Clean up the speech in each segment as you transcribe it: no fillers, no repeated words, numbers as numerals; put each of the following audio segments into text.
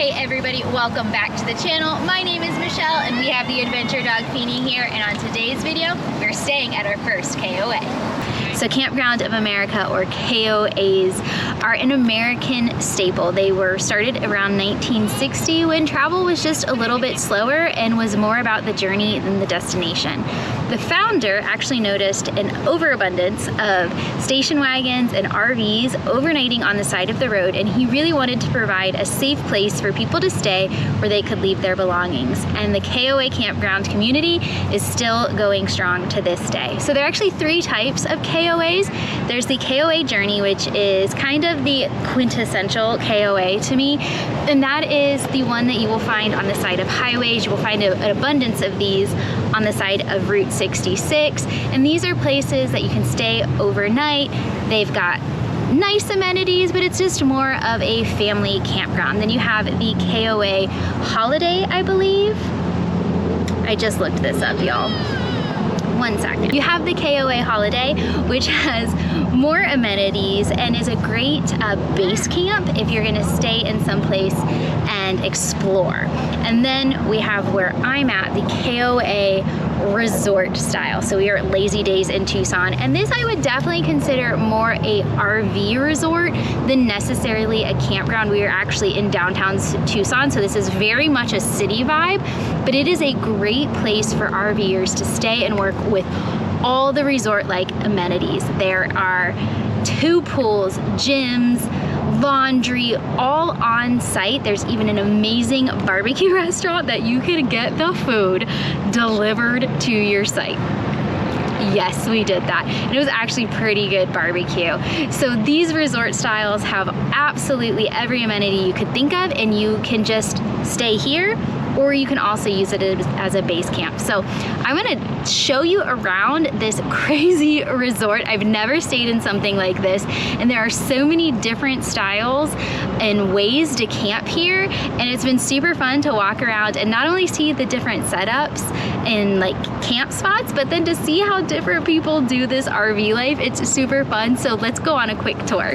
Hey everybody, welcome back to the channel. My name is Michelle and we have the Adventure Dog Feenie here, and on today's video, we're staying at our first KOA. So Campground of America, or KOAs, are an American staple. They were started around 1960 when travel was just a little bit slower and was more about the journey than the destination. The founder actually noticed an overabundance of station wagons and RVs overnighting on the side of the road, and he really wanted to provide a safe place for people to stay where they could leave their belongings. And the KOA campground community is still going strong to this day. So there are actually three types of KOAs. There's the KOA Journey, which is kind of the quintessential KOA to me, and that is the one that you will find on the side of highways. You will find an abundance of these on the side of Route 66, and these are places that you can stay overnight. They've got nice amenities, but it's just more of a family campground. Then you have the KOA Holiday, I believe. I just looked this up, y'all. 1 second. You have the KOA Holiday, which has more amenities and is a great base camp if you're gonna stay in some place and explore. And then we have where I'm at, the KOA Resort style. So we are at Lazy Days in Tucson, and this I would definitely consider more a RV resort than necessarily a campground. We are actually in downtown Tucson, so this is very much a city vibe, but it is a great place for RVers to stay and work with all the resort-like amenities. There are 2 pools, gyms, laundry, all on site. There's even an amazing barbecue restaurant that you can get the food delivered to your site. Yes, we did that. And it was actually pretty good barbecue. So these resort styles have absolutely every amenity you could think of, and you can just stay here, or you can also use it as a base camp. So I'm gonna show you around this crazy resort. I've never stayed in something like this, and there are so many different styles and ways to camp here, and it's been super fun to walk around and not only see the different setups and like camp spots, but then to see how different people do this RV life. It's super fun, so let's go on a quick tour.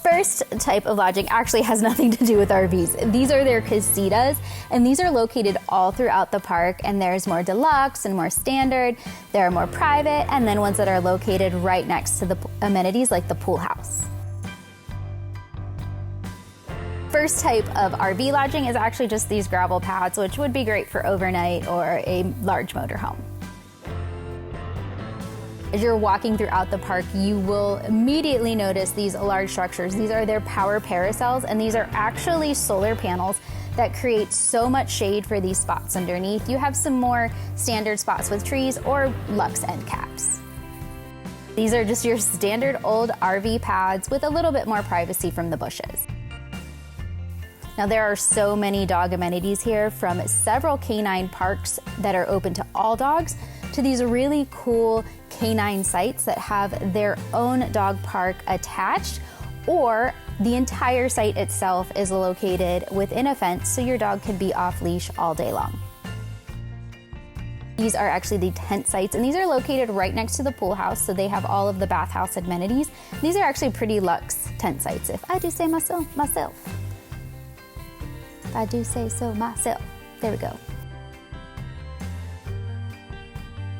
First type of lodging actually has nothing to do with RVs. These are their casitas, and these are located all throughout the park, and there's more deluxe and more standard. There are more private, and then ones that are located right next to the amenities like the pool house. First type of RV lodging is actually just these gravel pads, which would be great for overnight or a large motorhome. As you're walking throughout the park, you will immediately notice these large structures. These are their power parasols, and these are actually solar panels that create so much shade for these spots underneath. You have some more standard spots with trees or luxe end caps. These are just your standard old RV pads with a little bit more privacy from the bushes. Now there are so many dog amenities here, from several canine parks that are open to all dogs to these really cool canine sites that have their own dog park attached, or the entire site itself is located within a fence so your dog can be off leash all day long. These are actually the tent sites, and these are located right next to the pool house, so they have all of the bathhouse amenities. These are actually pretty luxe tent sites, if I do say myself. If I do say so myself. There we go.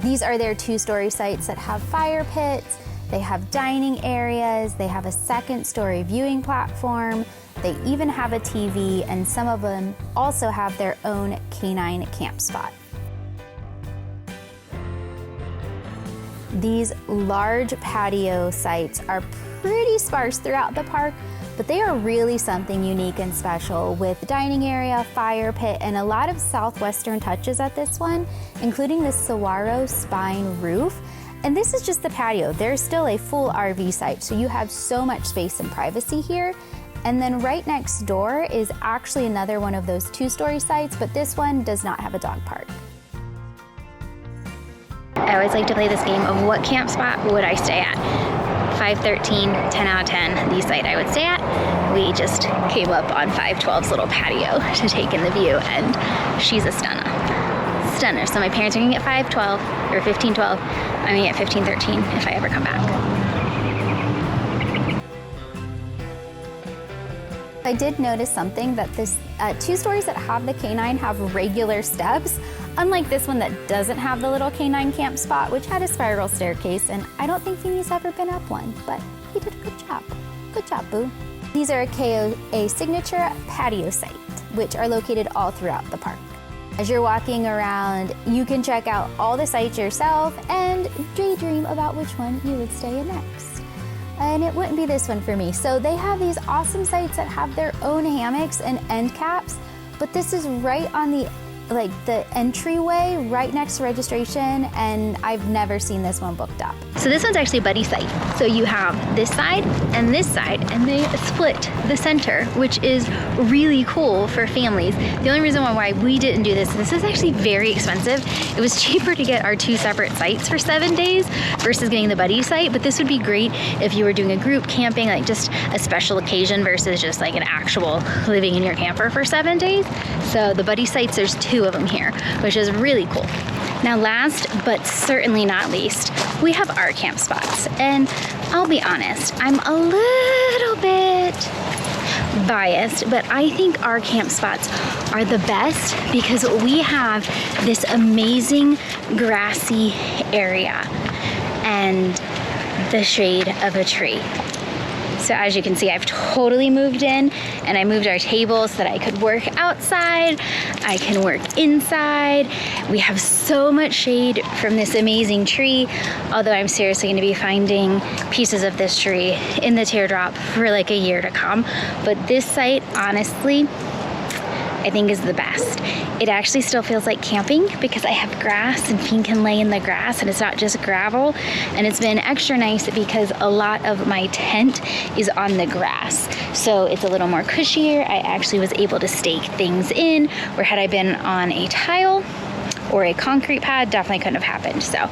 These are their 2-story sites that have fire pits, they have dining areas, they have a 2nd-story viewing platform, they even have a TV, and some of them also have their own canine camp spot. These large patio sites are pretty sparse throughout the park, but they are really something unique and special, with dining area, fire pit, and a lot of southwestern touches at this one, including the saguaro spine roof. And this is just the patio. There's still a full RV site, so you have so much space and privacy here. And then right next door is actually another one of those 2-story sites, but this one does not have a dog park. I always like to play this game of what camp spot would I stay at? 513, 10 out of 10, the site I would stay at. We just came up on 512's little patio to take in the view, and she's a stunner. So my parents are gonna get 512 or 1512. I'm gonna get 1513 if I ever come back. I did notice something, that this 2 stories that have the canine have regular steps, unlike this one that doesn't have the little canine camp spot, which had a spiral staircase, and I don't think Feemy's ever been up one, but he did a good job. Good job, Boo. These are a KOA signature patio site, which are located all throughout the park. As you're walking around, you can check out all the sites yourself and daydream about which one you would stay in next. And it wouldn't be this one for me. So they have these awesome sites that have their own hammocks and end caps, but this is right on the entryway, right next to registration, and I've never seen this one booked up. So this one's actually a buddy site. So you have this side, and they split the center, which is really cool for families. The only reason why we didn't do this is actually very expensive. It was cheaper to get our 2 separate sites for 7 days versus getting the buddy site, but this would be great if you were doing a group camping, like just a special occasion versus just like an actual living in your camper for 7 days. So the buddy sites, there's 2 of them here, which is really cool. Now last but certainly not least, we have our camp spots. And I'll be honest, I'm a little bit biased, but I think our camp spots are the best because we have this amazing grassy area and the shade of a tree. So as you can see, I've totally moved in, and I moved our table so that I could work outside, I can work inside. We have so much shade from this amazing tree, although I'm seriously gonna be finding pieces of this tree in the teardrop for like a year to come. But this site, honestly, I think is the best. It actually still feels like camping because I have grass and Fien can lay in the grass and it's not just gravel. And it's been extra nice because a lot of my tent is on the grass. So it's a little more cushier. I actually was able to stake things in, where had I been on a tile or a concrete pad, definitely couldn't have happened. So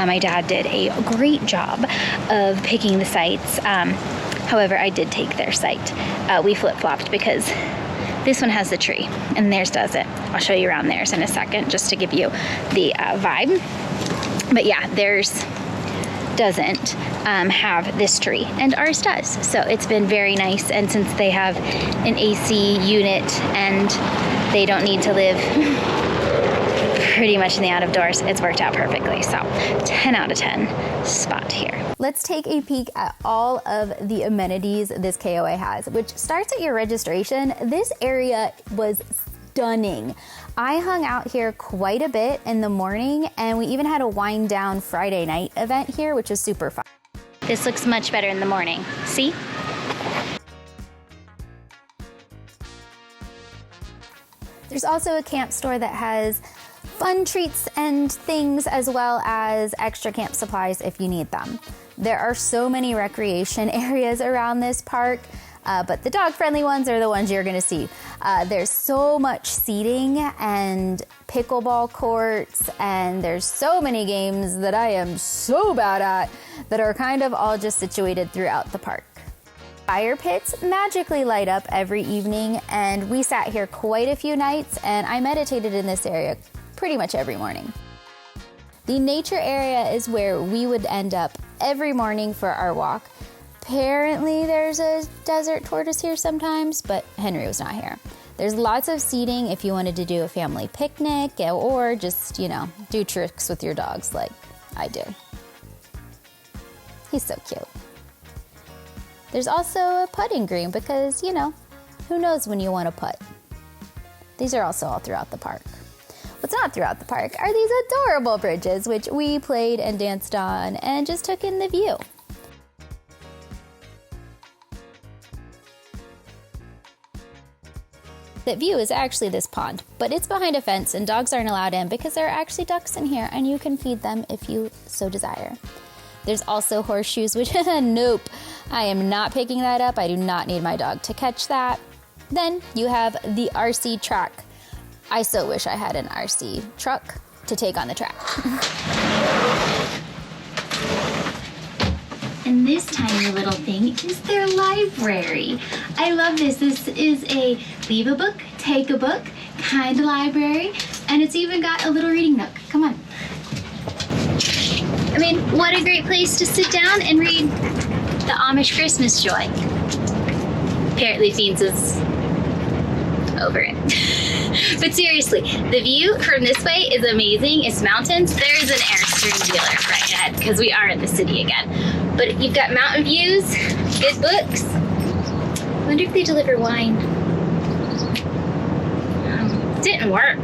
my dad did a great job of picking the sites. However, I did take their site. We flip-flopped because this one has the tree and theirs doesn't. I'll show you around theirs in a second just to give you the vibe. But yeah, theirs doesn't have this tree and ours does. So it's been very nice, and since they have an AC unit and they don't need to live pretty much in the out of doors, it's worked out perfectly. So 10 out of 10 spot here. Let's take a peek at all of the amenities this KOA has, which starts at your registration. This area was stunning. I hung out here quite a bit in the morning, and we even had a wind down Friday night event here, which was super fun. This looks much better in the morning. See? There's also a camp store that has fun treats and things, as well as extra camp supplies if you need them. There are so many recreation areas around this park, but the dog-friendly ones are the ones you're gonna see. There's so much seating and pickleball courts, and there's so many games that I am so bad at that are kind of all just situated throughout the park. Fire pits magically light up every evening, and we sat here quite a few nights, and I meditated in this area pretty much every morning. The nature area is where we would end up every morning for our walk. Apparently there's a desert tortoise here sometimes, but Henry was not here. There's lots of seating if you wanted to do a family picnic or just, you know, do tricks with your dogs like I do. He's so cute. There's also a putting green because, you know, who knows when you want to putt. These are also all throughout the park. What's not throughout the park are these adorable bridges, which we played and danced on and just took in the view. That view is actually this pond, but it's behind a fence and dogs aren't allowed in because there are actually ducks in here and you can feed them if you so desire. There's also horseshoes, which nope, I am not picking that up. I do not need my dog to catch that. Then you have the RC track. I so wish I had an RC truck to take on the track. And this tiny little thing is their library. I love this. This is a leave a book, take a book kind of library, and it's even got a little reading nook. Come on. I mean, what a great place to sit down and read the Amish Christmas Joy. Apparently Fiends is over it. But seriously, the view from this way is amazing. It's mountains. There's an Airstream dealer right ahead because we are in the city again. But you've got mountain views, good books. I wonder if they deliver wine. Didn't work.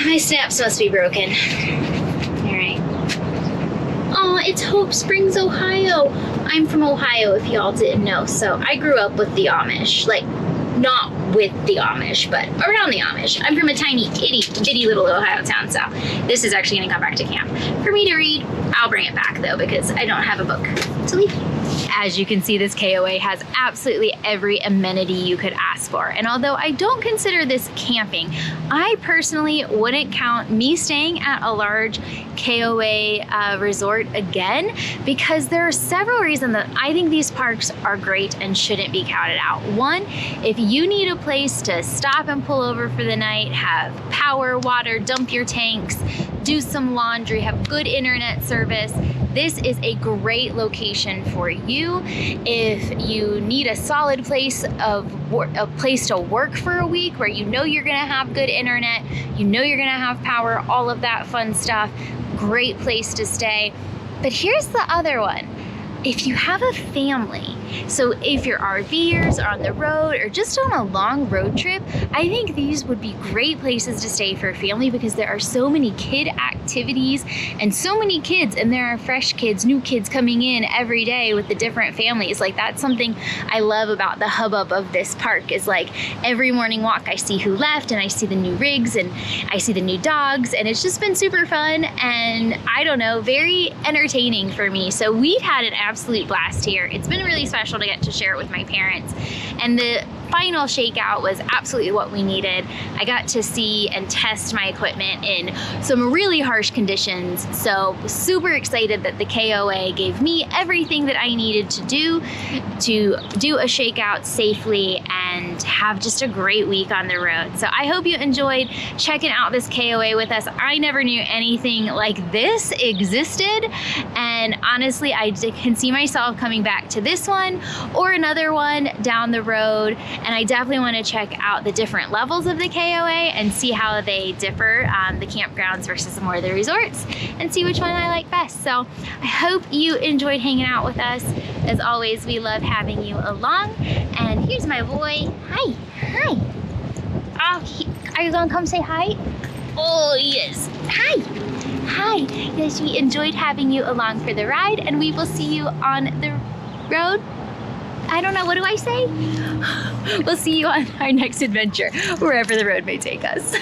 My snaps must be broken. All right. Oh, it's Hope Springs, Ohio. I'm from Ohio, if y'all didn't know. So I grew up with the Amish, like not with the Amish, but around the Amish. I'm from a tiny, itty bitty little Ohio town, so this is actually gonna come back to camp. For me to read, I'll bring it back though, because I don't have a book to leave. As you can see, this KOA has absolutely every amenity you could ask for. And although I don't consider this camping, I personally wouldn't count me staying at a large KOA resort again, because there are several reasons that I think these parks are great and shouldn't be counted out. One, if you need a place to stop and pull over for the night, have power, water, dump your tanks, do some laundry, have good internet service, this is a great location for you. If you need a solid place to work for a week where you know you're gonna have good internet, you know you're gonna have power, all of that fun stuff, great place to stay. But here's the other one. If you have a family, so if you're RVers or on the road or just on a long road trip, I think these would be great places to stay for a family, because there are so many kid activities and so many kids, and there are fresh kids, new kids coming in every day with the different families. Like, that's something I love about the hubbub of this park, is like every morning walk I see who left, and I see the new rigs and I see the new dogs, and it's just been super fun and I don't know, very entertaining for me. So we've had an absolute blast here. It's been really special to get to share it with my parents, and the final shakeout was absolutely what we needed. I got to see and test my equipment in some really harsh conditions, so super excited that the KOA gave me everything that I needed to do a shakeout safely and have just a great week on the road. So I hope you enjoyed checking out this KOA with us. I never knew anything like this existed, and honestly, I can see myself coming back to this one or another one down the road. And I definitely want to check out the different levels of the KOA and see how they differ, the campgrounds versus more of the resorts, and see which one I like best. So I hope you enjoyed hanging out with us. As always, we love having you along. And here's my boy. Hi. Hi. Oh, are you gonna come say hi? Oh, yes. Hi. Hi. Yes, we enjoyed having you along for the ride, and we will see you on the road. I don't know, what do I say? We'll see you on our next adventure, wherever the road may take us.